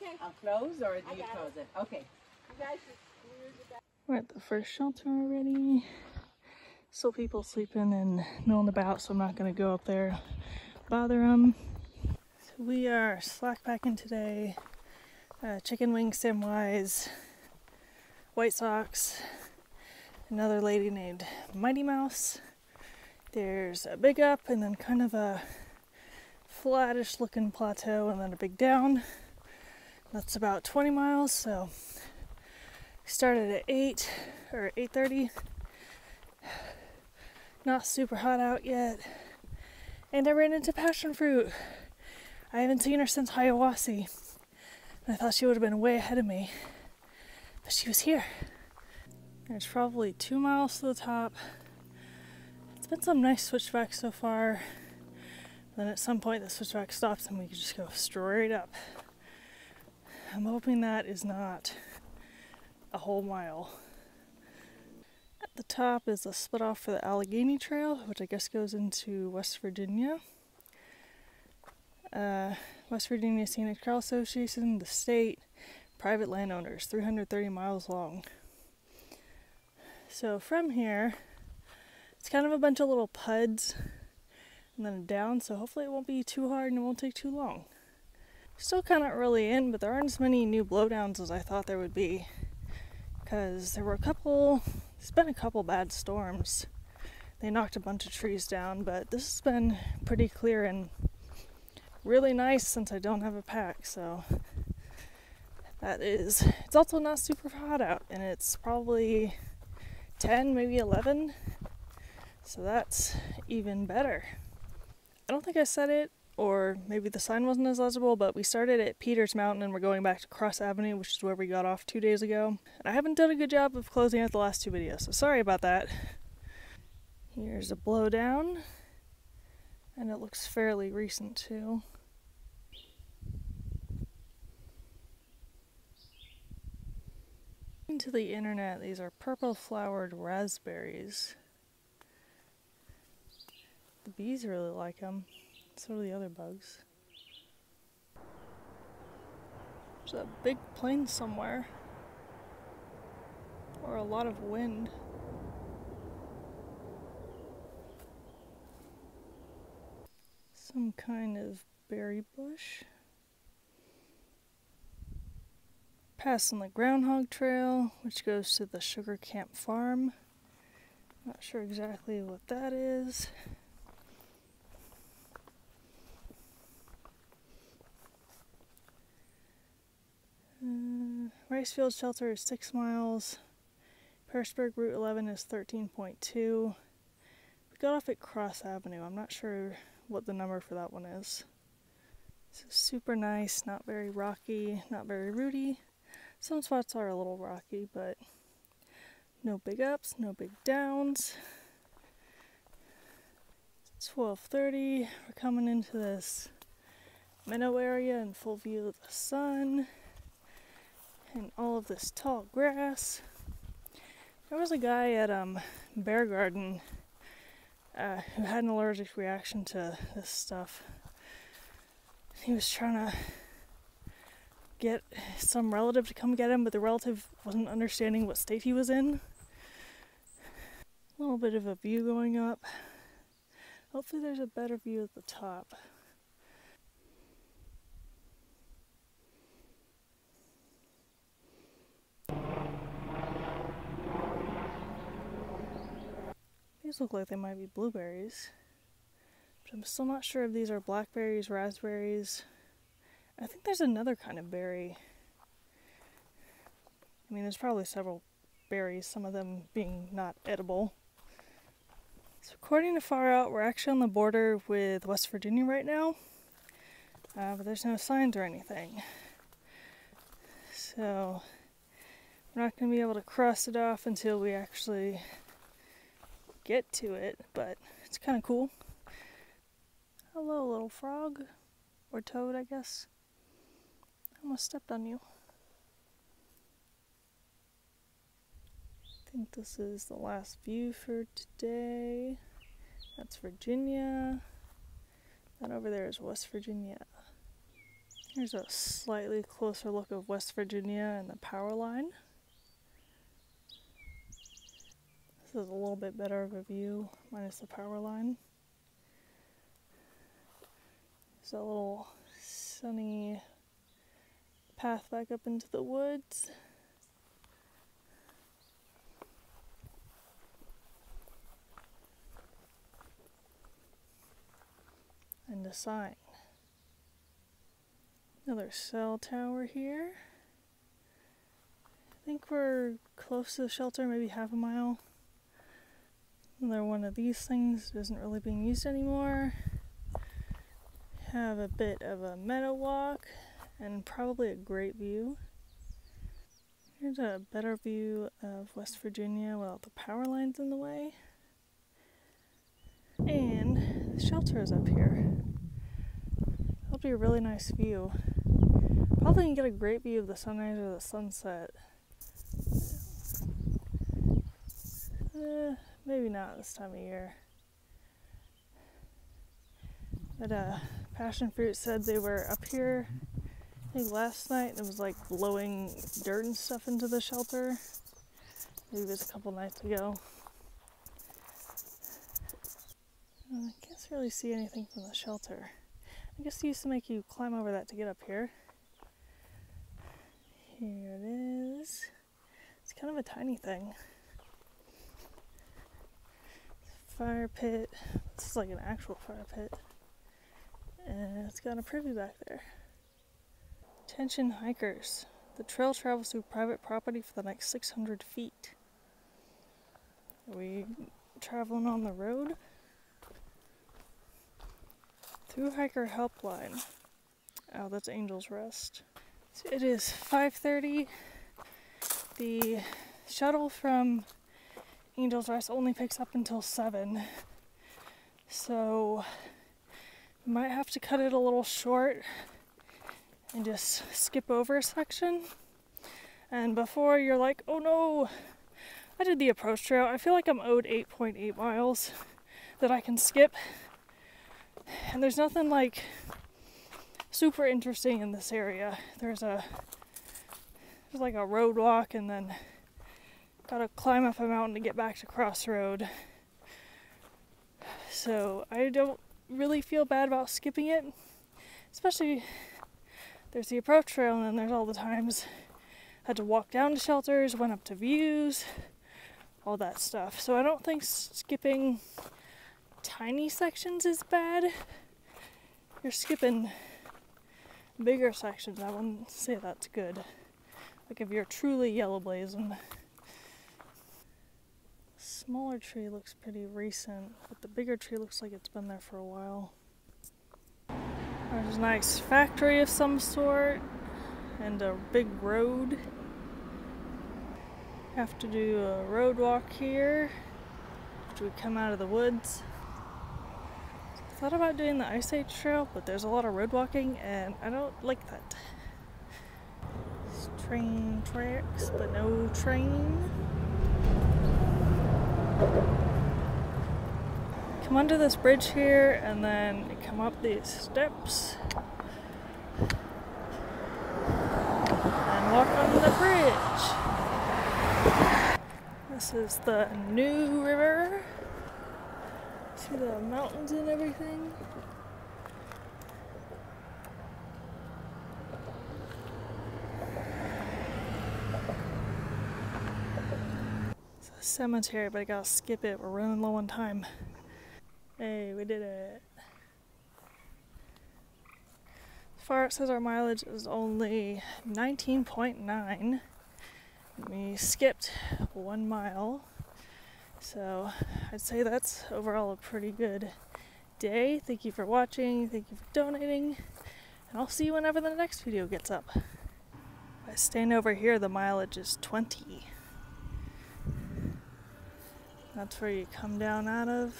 Okay. I'll close, or do you close it? Okay. You guys just clear the back. We're at the first shelter already. Still people sleeping and milling about, so I'm not gonna go up there, bother them. So we are slackpacking today. Chicken wings, Samwise, White Sox, another lady named Mighty Mouse. There's a big up and then kind of a flattish looking plateau and then a big down. That's about 20 miles, so we started at 8 or 8:30. Not super hot out yet. And I ran into passion fruit. I haven't seen her since Hiawassee. And I thought she would have been way ahead of me. But she was here. There's probably 2 miles to the top. It's been some nice switchbacks so far. Then at some point the switchback stops and we can just go straight up. I'm hoping that is not a whole mile. At the top is a split off for the Allegheny Trail, which I guess goes into West Virginia. West Virginia Scenic Trail Association, the state, private landowners, 330 miles long. So from here, it's kind of a bunch of little puds and then down, so hopefully it won't be too hard and it won't take too long. Still kind of early in, but there aren't as many new blowdowns as I thought there would be, because there's been a couple bad storms. They knocked a bunch of trees down, but this has been pretty clear and really nice since I don't have a pack, so it's also not super hot out, and it's probably 10, maybe 11, so that's even better. I don't think I said it, or maybe the sign wasn't as legible, but we started at Peters Mountain and we're going back to Cross Avenue, which is where we got off 2 days ago. And I haven't done a good job of closing out the last 2 videos, so sorry about that. Here's a blowdown, and it looks fairly recent too. To the internet, these are purple flowered raspberries. The bees really like them, so do the other bugs. There's a big plane somewhere, or a lot of wind. Some kind of berry bush. Passing the Groundhog Trail, which goes to the Sugar Camp Farm. Not sure exactly what that is. Ricefield Shelter is 6 miles. Pearisburg Route 11 is 13.2. We got off at Cross Avenue. I'm not sure what the number for that one is. It's super nice, not very rocky, not very rooty. Some spots are a little rocky, but no big ups, no big downs. It's 12:30. We're coming into this meadow area in full view of the sun and all of this tall grass. There was a guy at Bear Garden who had an allergic reaction to this stuff. He was trying to get some relative to come get him, but the relative wasn't understanding what state he was in. A little bit of a view going up. Hopefully there's a better view at the top. These look like they might be blueberries, but I'm still not sure if these are blackberries, raspberries. I think there's another kind of berry. I mean, there's probably several berries, some of them being not edible. So according to Far Out, we're actually on the border with West Virginia right now, but there's no signs or anything. So we're not going to be able to cross it off until we actually get to it, but it's kind of cool. Hello, little frog. Or toad, I guess. I almost stepped on you. I think this is the last view for today. That's Virginia. That over there is West Virginia. Here's a slightly closer look of West Virginia and the power line. This is a little bit better of a view, minus the power line. There's a little sunny path back up into the woods. And a sign. Another cell tower here. I think we're close to the shelter, maybe half a mile. Another one of these things isn't really being used anymore. Have a bit of a meadow walk and probably a great view. Here's a better view of West Virginia without the power lines in the way. And the shelter is up here. That'll be a really nice view. Probably can get a great view of the sunrise or the sunset. Maybe not this time of year. But passion fruit said they were up here, I think last night, and it was like blowing dirt and stuff into the shelter. Maybe it was a couple nights ago. I can't really see anything from the shelter. I guess they used to make you climb over that to get up here. Here it is. It's kind of a tiny thing. Fire pit. This is like an actual fire pit. And it's got a privy back there. Attention hikers. The trail travels through private property for the next 600 feet. Are we traveling on the road? Thru hiker helpline. Oh, that's Angel's Rest. So it is 5:30. The shuttle from Angel's Rest only picks up until 7. So might have to cut it a little short and just skip over a section. And before you're like, oh no, I did the approach trail. I feel like I'm owed 8.8 miles that I can skip. And there's nothing like super interesting in this area. There's like a road walk, and then gotta climb up a mountain to get back to Crossroad. So I don't really feel bad about skipping it, especially there's the approach trail, and then there's all the times I had to walk down to shelters, went up to views, all that stuff. So I don't think skipping tiny sections is bad. You're skipping bigger sections, I wouldn't say that's good. Like if you're truly yellow blazing. Smaller tree looks pretty recent, but the bigger tree looks like it's been there for a while. There's a nice factory of some sort and a big road. Have to do a road walk here after we come out of the woods. I thought about doing the Ice Age trail, but there's a lot of road walking and I don't like that. It's train tracks, but no train. Come under this bridge here and then come up these steps and walk on the bridge. This is the New River. See the mountains and everything. It's a cemetery, but I gotta skip it. We're running low on time. Hey, we did it. As far as it says our mileage is only 19.9. We skipped 1 mile. So I'd say that's overall a pretty good day. Thank you for watching, thank you for donating, and I'll see you whenever the next video gets up. By staying over here, the mileage is 20. That's where you come down out of.